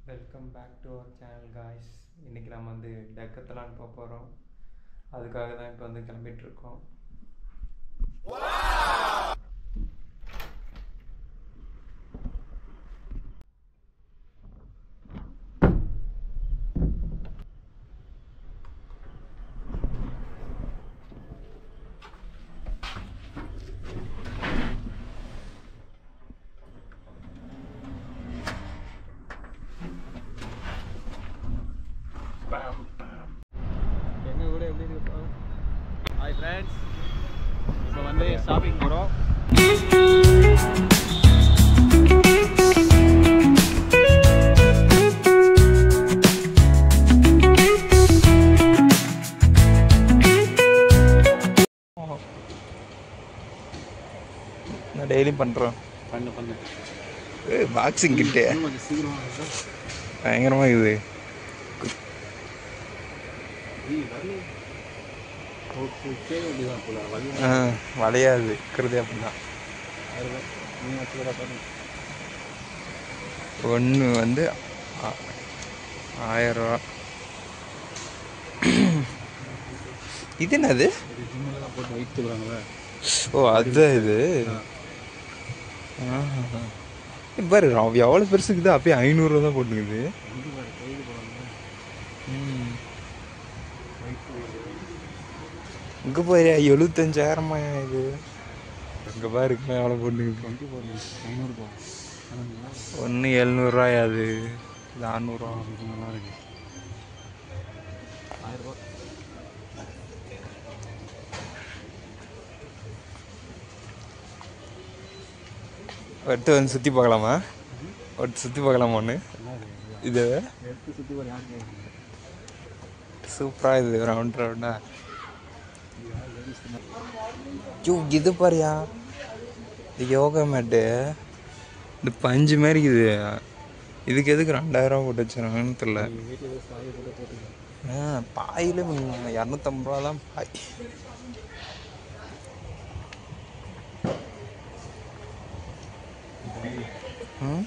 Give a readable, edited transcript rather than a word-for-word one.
Welcome back to our channel guys. இன்றைக்கி நம்ம வந்து டெக்கத்தலான் போக போகிறோம். அதுக்காக தான் இப்போ வந்து கிளம்பிகிட்ருக்கோம். எங்கள் கூட எப்படி இருக்கு? ஹாய் ஃப்ரெண்ட்ஸ், இப்போ வந்து ஷாப்பிங் போகிறோம். நான் டெய்லியும் பண்ணுறோம். பண்ணு பாக்ஸிங் கிட்டே கொஞ்சம் சீக்கிரம் பயங்கரமாக இருக்குது. வளையாது இருக்கிறதே அப்படிதான். ஒன்று வந்து 1000 ரூபா. இது என்னது? போட்டு வைத்துக்கிறாங்களே. ஓ அதுதான் இது. பாரு எவ்வளோ பெருசுக்குது. அப்பயே 500 தான் போட்டுக்குது. இங்கே போய் 75,000 இது. இங்கே பாரு எவ்வளோ போட்டுக்குது. 500 ஒன்று 700 அது. இது 600 நல்லா இருக்கு. 1000 ரூபா. எடுத்து வந்து சுற்றி பார்க்கலாமா? எடுத்து சுற்றி பார்க்கலாமா ஒன்று? இது எடுத்து சுற்றி ஒரு யாருக்கு சூப்பராக இது ரவுண்டா. இது பாரியா, இது யோகா மேட்டு. இந்த பஞ்சு மாதிரி இது. இதுக்கு எதுக்கு 2000 ரூபா போட்டு வச்சுருக்காங்கன்னு தெரியல. பாயில் 250 ரூபா தான் பாய். ம்